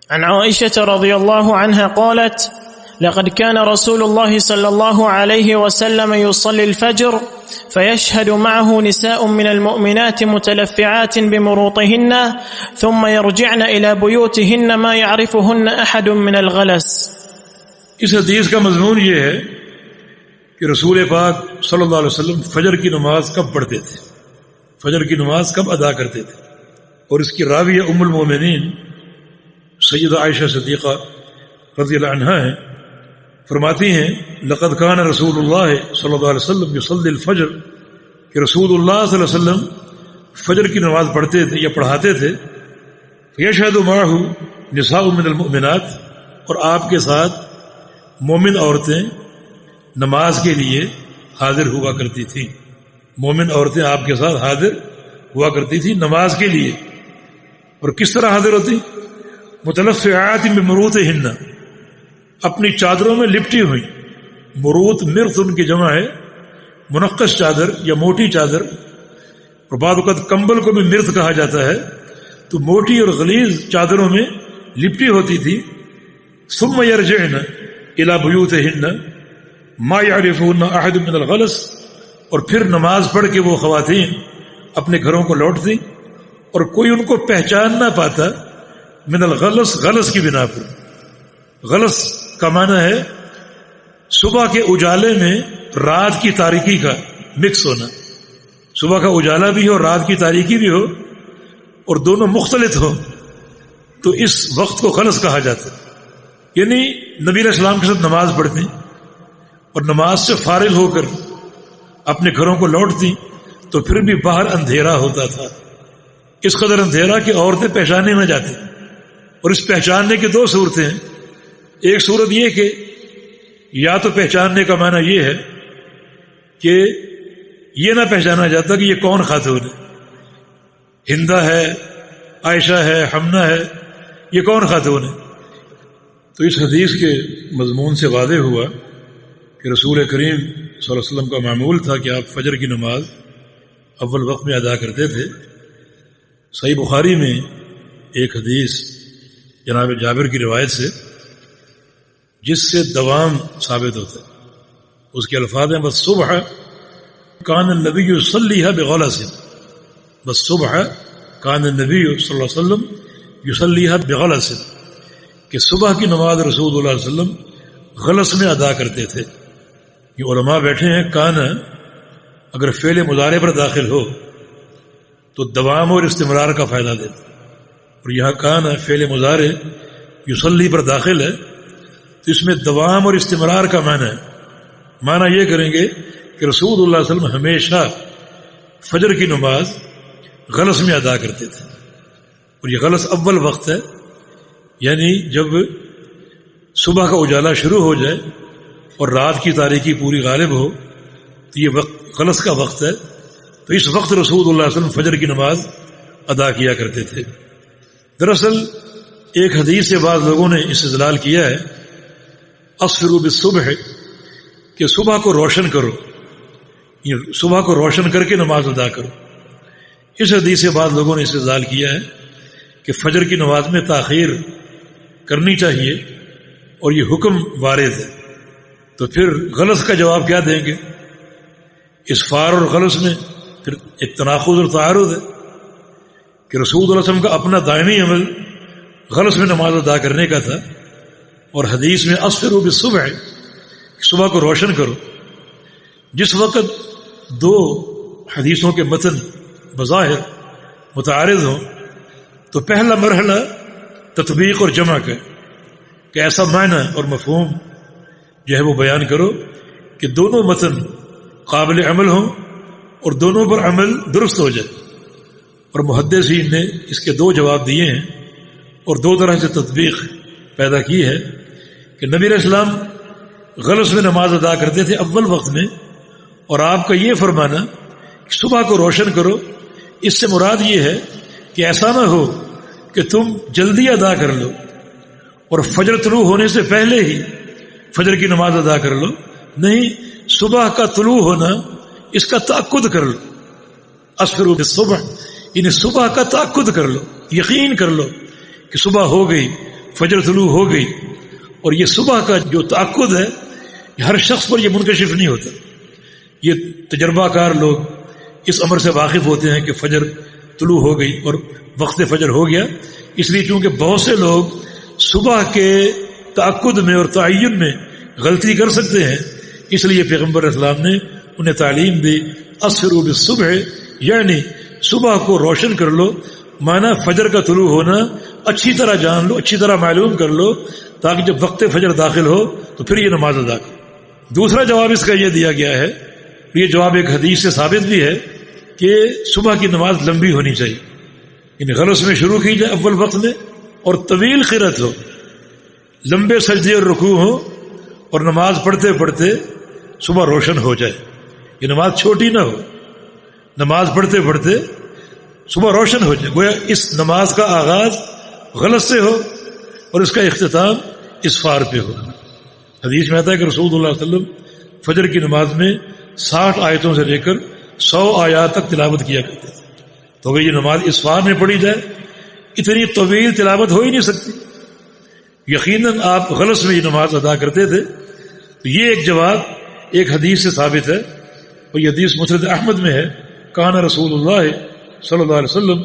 عن عائشة رضي الله عنها قالت لقد كان رسول الله صلى الله عليه وسلم يصلي الفجر فيشهد معه نساء من المؤمنات متلفعات بمروطهن ثم يرجعن إلى بيوتهن ما يعرفهن أحد من الغلس. اس حدیث کا مضمون یہ ہے کہ رسول پاک صلی اللہ علیہ وسلم فجر کی نماز کب پڑھتے تھے، فجر کی نماز کب ادا کرتے تھے. اور اس کی راویہ ام المومنین سیدہ عائشہ صدیقہ رضی اللہ عنہا ہیں. فرماتی ہیں لقد کان رسول اللہ صلی اللہ علیہ وسلم یصلی الفجر، کہ رسول اللہ صلی اللہ علیہ وسلم فجر کی نماز پڑھتے تھے یا پڑھاتے تھے. یشہد معہ نساء من المؤمنات، اور آپ کے ساتھ مومن عورتیں نماز کے لیے حاضر ہوا کرتی تھیں. مومن عورتیں آپ کے ساتھ حاضر ہوا کرتی تھیں نماز کے لیے. اور کس طرح حاضر ہوتی؟ متلفعات بمروطہن، اپنی چادروں میں لپٹی ہوئی. مروط مرط ان کی جمع ہے، منقش چادر یا موٹی چادر، اور بعض اوقات کمبل کو بھی مرط کہا جاتا ہے. تو موٹی اور غلیظ چادروں میں لپٹی ہوتی تھی. ثم یرجعن الی بیوتہن ما یعرفون احد من الغلس، اور پھر نماز پڑھ کے وہ خواتین اپنے گھروں کو لوٹتی اور کوئی ان کو پہچان نہ پاتا. من الغلس، غلس کی بنا پر. غلس کا معنی ہے صبح کے اجالے میں رات کی تاریکی کا مکس ہونا. صبح کا اجالا بھی ہو، رات کی تاریکی بھی ہو، اور دونوں مختلف ہوں، تو اس وقت کو غلس کہا جاتا ہے. یعنی نبی علیہ السلام کے ساتھ نماز پڑھتی اور نماز سے فارغ ہو کر اپنے گھروں کو لوٹتی تو پھر بھی باہر اندھیرا ہوتا تھا. اس قدر اندھیرا کہ عورتیں پہچانے نہ جاتی. اور اس پہچاننے کی دو صورتیں ہیں. ایک صورت یہ کہ یا تو پہچاننے کا معنی یہ ہے کہ یہ نہ پہچانا جاتا کہ یہ کون خاتون ہے، ہندہ ہے، عائشہ ہے، حمنہ ہے، یہ کون خاتون ہے. تو اس حدیث کے مضمون سے واضح ہوا کہ رسول کریم صلی اللہ علیہ وسلم کا معمول تھا کہ آپ فجر کی نماز اول وقت میں ادا کرتے تھے. صحیح بخاری میں ایک حدیث جناب جابر کی روایت سے جس سے دوام ثابت ہوتا ہے، اس کے الفاظ ہیں والصبح کان النبی یصلیھا بغلس. والصبح کان النبی صلی اللہ علیہ وسلم یصلیھا بغلس، کہ صبح کی نماز رسول اللہ علیہ وسلم غلس میں ادا کرتے تھے. یہ علماء بیٹھے ہیں کان اگر فعل مضارع پر داخل ہو تو دوام اور استمرار کا فائدہ دیتا، اور یہاں کان فعل مضارع یصلی پر داخل ہے تو اس میں دوام اور استمرار کا معنی ہے. معنی یہ کریں گے کہ رسول اللہ علیہ وسلم ہمیشہ فجر کی نماز غلس میں ادا کرتے تھے. اور یہ غلس اول وقت ہے، یعنی جب صبح کا اجالا شروع ہو جائے اور رات کی تاریکی پوری غالب ہو تو یہ وقت غلس کا وقت ہے. تو اس وقت رسول اللہ علیہ وسلم فجر کی نماز ادا کیا کرتے تھے. دراصل ایک حدیث سے بعض لوگوں نے استدلال کیا ہے اسفروا بالصبح، کہ صبح کو روشن کرو، یہ صبح کو روشن کر کے نماز ادا کرو. اس حدیث سے بعض لوگوں نے استدلال کیا ہے کہ فجر کی نماز میں تاخیر کرنی چاہیے اور یہ حکم وارد ہے. تو پھر غلس کا جواب کیا دیں گے؟ اسفار اور غلس میں پھر ایک تناقض اور تعارض ہے کہ رسول اللہ علیہ وسلم کا اپنا دائمی عمل غلس میں نماز ادا کرنے کا تھا، اور حدیث میں اسفروا بالصبح، صبح کو روشن کرو. جس وقت دو حدیثوں کے متن بظاہر متعارض ہوں تو پہلا مرحلہ تطبیق اور جمع کا، کہ ایسا معنی اور مفہوم جو ہے وہ بیان کرو کہ دونوں متن قابل عمل ہوں اور دونوں پر عمل درست ہو جائے. اور محدثین نے اس کے دو جواب دیے ہیں اور دو طرح سے تطبیق پیدا کی ہے کہ نبی علیہ السلام غلس میں نماز ادا کرتے تھے اول وقت میں، اور آپ کا یہ فرمانا کہ صبح کو روشن کرو، اس سے مراد یہ ہے کہ ایسا نہ ہو کہ تم جلدی ادا کر لو اور فجر طلوع ہونے سے پہلے ہی فجر کی نماز ادا کر لو. نہیں، صبح کا طلوع ہونا اس کا تأکد کر لو. اسفروا بالصبح، یعنی صبح کا تأکد کر لو، یقین کر لو کہ صبح ہو گئی، فجر طلوع ہو گئی، اور یہ صبح کا جو تأکد ہے یہ ہر شخص پر یہ منکشف نہیں ہوتا. یہ تجربہ کار لوگ اس امر سے واقف ہوتے ہیں کہ فجر طلوع ہو گئی اور وقت فجر ہو گیا. اس لیے چونکہ بہت سے لوگ صبح کے تأکد میں اور تعین میں غلطی کر سکتے ہیں، اس لیے پیغمبر اسلام نے انہیں تعلیم دی اسروا بالصبح، یعنی صبح کو روشن کر لو، معنی فجر کا طلوع ہونا اچھی طرح جان لو، اچھی طرح معلوم کر لو، تاکہ جب وقت فجر داخل ہو تو پھر یہ نماز ادا کرو. دوسرا جواب اس کا یہ دیا گیا ہے، یہ جواب ایک حدیث سے ثابت بھی ہے کہ صبح کی نماز لمبی ہونی چاہیے، یعنی غلس میں شروع کی جائے اول وقت میں، اور طویل قرات ہو، لمبے سجدے اور رکوع ہو، اور نماز پڑھتے پڑھتے صبح روشن ہو جائے. یہ نماز چھوٹی نہ ہو، نماز پڑھتے پڑھتے صبح روشن ہو جائے. گویا اس نماز کا آغاز غلط سے ہو اور اس کا اختتام اسفار پہ ہو. حدیث میں آتا ہے کہ رسول اللہ علیہ وسلم فجر کی نماز میں 60 آیتوں سے لے کر 100 آیات تک تلاوت کیا کرتے تھے. تو اگر یہ نماز اسفار میں پڑھی جائے اتنی طویل تلاوت ہو ہی نہیں سکتی. یقیناً آپ غلط میں یہ نماز ادا کرتے تھے. تو یہ ایک جواب ایک حدیث سے ثابت ہے، اور یہ حدیث مسند احمد میں ہے، کان رسول اللہ صلی اللہ علیہ وسلم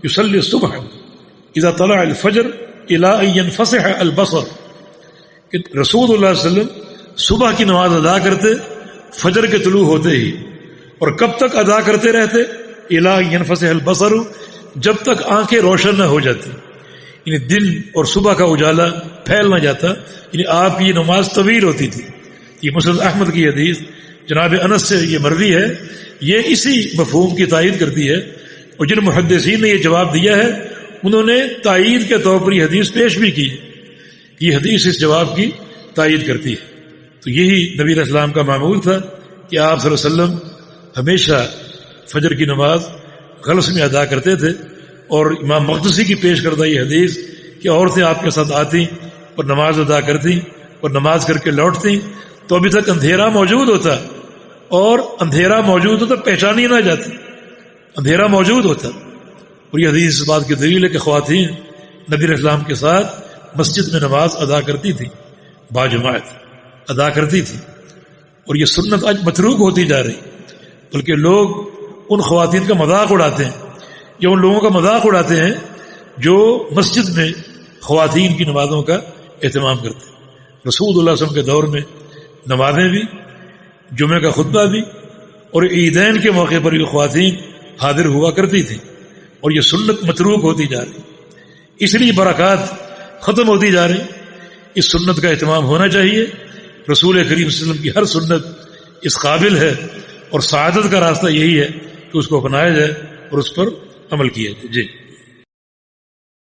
یصلی الصبح اذا طلع الفجر الى ان ينفسح البصر، کہ رسول اللہ علیہ وسلم صبح کی نماز ادا کرتے فجر کے طلوع ہوتے ہی، اور کب تک ادا کرتے رہتے؟ الى ان ينفسح البصر، جب تک آنکھیں روشن نہ ہو جاتی، یعنی دن اور صبح کا اجالا پھیل نہ جاتا. یعنی آپ کی یہ نماز طویل ہوتی تھی. یہ مسند احمد کی حدیث جناب انس سے یہ مروی ہے، یہ اسی مفہوم کی تائید کرتی ہے. اور جن محدثین نے یہ جواب دیا ہے انہوں نے تائید کے طور پر یہ حدیث پیش بھی کی ہے. یہ حدیث اس جواب کی تائید کرتی ہے. تو یہی نبی علیہ السلام کا معمول تھا کہ آپ صلی اللہ علیہ وسلم ہمیشہ فجر کی نماز غلس میں ادا کرتے تھے. اور امام مقدسی کی پیش کردہ یہ حدیث کہ عورتیں آپ کے ساتھ آتی اور نماز ادا کرتی اور نماز کر کے لوٹتی تو ابھی تک اندھیرا موجود ہوتا، اور اندھیرا موجود ہوتا پہچانی نہ جاتی، اندھیرا موجود ہوتا. اور یہ حدیث اس بات کی دلیل ہے کہ خواتین نبی علیہ السلام کے ساتھ مسجد میں نماز ادا کرتی تھی، باجماعت ادا کرتی تھی. اور یہ سنت آج متروک ہوتی جا رہی، بلکہ لوگ ان خواتین کا مذاق اڑاتے ہیں یا ان لوگوں کا مذاق اڑاتے ہیں جو مسجد میں خواتین کی نمازوں کا اہتمام کرتے ہیں. رسول اللہ صلی اللہ علیہ وسلم کے دور میں نمازیں بھی، جمعہ کا خطبہ بھی، اور عیدین کے موقع پر یہ خواتین حاضر ہوا کرتی تھی. اور یہ سنت متروک ہوتی جا رہی، اس لیے برکات ختم ہوتی جا رہی. اس سنت کا اہتمام ہونا چاہیے. رسول کریم صلی اللہ علیہ وسلم کی ہر سنت اس قابل ہے، اور سعادت کا راستہ یہی ہے کہ اس کو اپنایا جائے اور اس پر عمل کیا جائے. جی